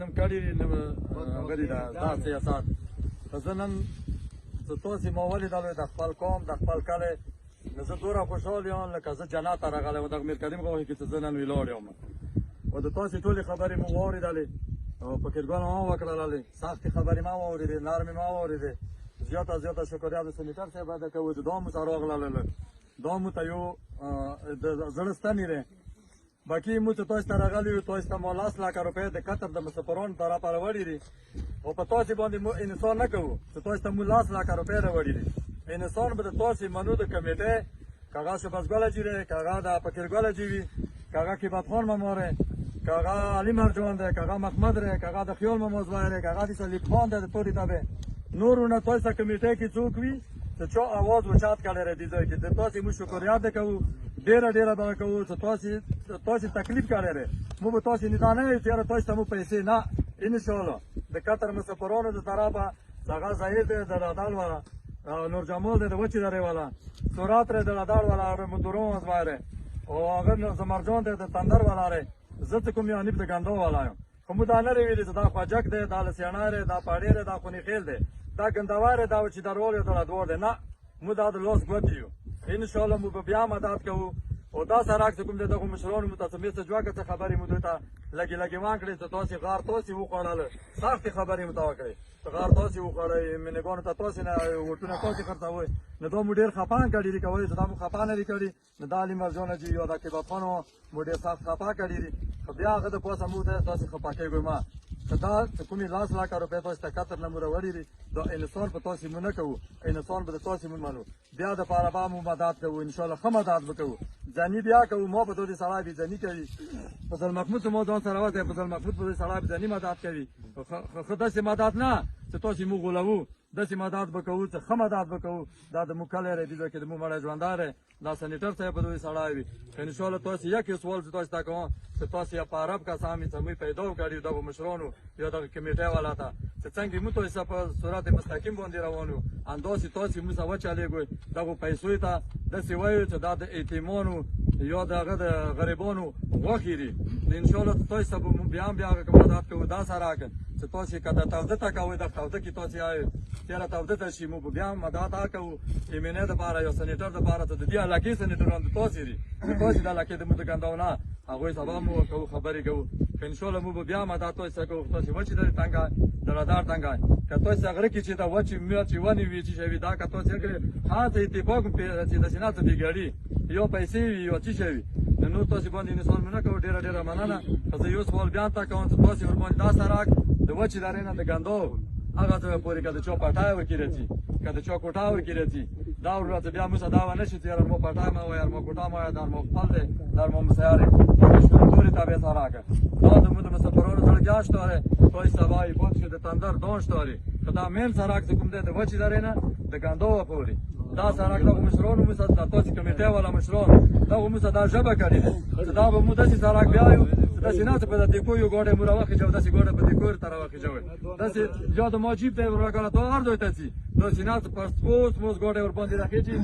نن کړي غړي دا سیاست زه نن تاسې ما ولیدل د خپل قوم د خپل کلی نو زه دومره خوشحال یم لکه زه جنت ته راغلی وم. دغه میر کریم غواړي چې زه نن ولاړ یم او د تاسې ټولې خبرې مو واورېدلې او فکرګانې ما وکړلې، سختې خبرې ما واورېدې، نرمې ما واورېدې. زیاته شکریات د سینټر صاحب ادا کوو. دا مو سره راغلل، دا مو ته یو د زړه ستنې دی. باقي مو چې تاسو ته راغلي یو، تاسو ته مو 10 لک روپۍ د قطر د مسافرانو طرفه راوړي دي او په تاسې باندې مو انحصار نه کوو چې تاسو ته مو 10 لک روپۍ راوړي دي. انحصار به د تاسې منو د کمیټې که هغه شبزګله جي دی، که هغه د فقیرګله جي وي، که هغه کیبت خان ممار دی، که هغه علي مرجان دی، که هغه محمد دی، که هغه د خیال ممازوی دی، که هغه د سلیب خان دی د تورې تبې نورونه تاسو ته کمیټې کې څوک وي چې چا اواز اوچت کړی دی دې ځای کې د تاسې موږ شکریات دی کوو، ډېره به کوو چې تاسې تکلیف کړی دی. موږ به تاسې نه دا نه وایو چې یاره تاسو ته مو پیسې نه، انشاءالله د قطر مسافرانو د طرفه هغه ظاهر دی د رادال والا، نور جمال دی د وچې درې والا، سرات دی د رادال والا، مدورون ازوای دی او هغه زمرجان دی د تندر والا دی. زه چې کوم یو حنیف د ګندو والا یم. خو موږ دا نه دی ویلي چې دا خوجک دی، دا لسیاڼی دی، دا پاړی دی، دا خونیخیل دی، دا ګندوار دی، دا وچې دروال دی، دا لدوار دی. نه، موږ دا د لاس ګوتې یو. انشاءالله موږ به بیا مدد کوو او دا سړک چې کوم دی دغو مشرانو مو ته څه میسج وکړه، څه خبرې مو دوی ته لګې وان کړې چې تاسې غار تاسې وخوړله، سختې خبرې مو ته وکړې چې غار تاسې وخوړئ، مینګانو ته تاسې نه وټونه تاسې خرڅوئ. نو دا مو ډېر خفه کړي دي، که وایي چې دا مو خفه نه دي کړي، نو دا علي مرجانه جي یا دا کیبت خان مو ډېر سخت خفه کړي دي. خو بیا هغه د پاسه مو ته تاسې خفه کېږئ مه که دا چې کومې 10 لک روپۍ تاسې ته قطر نه مو راوړي دي، دا انحصار په تاسې مو نه کوو، انحصار به د تاسې مو منو. بیا دپاره به مو مدد کوو، انشاءالله ښه مدد به کوو. ځاني بیا کوو، ما په دې سړی بې ځاني کوي. فضل محمود ته ما ځان سره وتی، فضل محمود په دې سړی بې ځاني مدد کوي. خو داسې مدد نه چې تاسې مو غولوو، داسې مدد به کوو چې ښه مدد به کوو. دا د مو کلی دی، دې کې د مو مړی ژوندی دی، دا سینټر صاحب به دې سړی وي. انشاءالله تاسې یک یو سوال چې تاسې ته کوم چې تاسې یا په عرب کسان چې موږ پیدا وکړي دغو مشرانو یا دغه کمیټې والا ته چې څنګه موږ تاسې په صورت مستقیم باندې روان یو، همداسې تاسې موږ ته وچلېږئ دغو پیسو ته داسې وایو چې دا د یتیمانو یا د هغه د غریبانو غوښې دي. انشاءالله تاسې ته به موږ بیا هغه مدد کوو. دا سړک چې تاسې که د توده ته کوئ، د توده کې تاسې آئ چېرې توده ته شي، موږ به بیا مدد کوو ایمنۍ دپاره یا سینټر دپاره چې د دې علاقې سینټران د تاسې دي، د تاسې د علاقې د موږ د ګندو نه هغوی سبا مو کوو، خبرې کوو. انشاءالله موږ به بیا مدد تاسې ته کوو. تاسې وچې درې تنګه د رادار تنګه که تاسې غره کې چې دا وچې مرچې ونې وي چې شی وي، دا که تاسې هغې هلته اتفاق چې داسې نه څه بېګړي یا پیسې وي یا څه شی وي، نو تاسې باندې انحصار مو نه کوو. ډېره مننه. که زه یو سوال بیا ته کوم چې تاسې ورباندې دا سړک د وچې درې نه د ګندو هغه ځای پورې که د چا پټی ورکې راځي، که د چا کوټه ورکې راځي، دا ورځ بیا موږ ته دا ونه شي چې یاره ما پټی مه وایه، ما کوټه مه وایه، دا ما خپل دی، دا ما مسیار دی. ټولې تابع سړک دا د موږ د مسافرانو زړګیا ښکاري، تاسې سبا یې پاتې شو د تندر دان ښکاري. که دا مین سړک چې کوم دی د وچې درې نه د ګندو پورې دا سړک دغو مشرانو موږ ته د تاسې کمیټې والا مشران دغو موږ ته دا ژبه کړې ده چې دا به موږ داسې سړک بیا یو داسې نه چې په دې کوی یو ګاډی مو راوخېجوو، داسې ګاډی په دې کور ته راوخېجوئ، داسې یا د ما جیب ته یې ورکړه تا هر ځای ته ځي، داسې نه چې په سپوس موس ګاډی ورباندې راخېجي.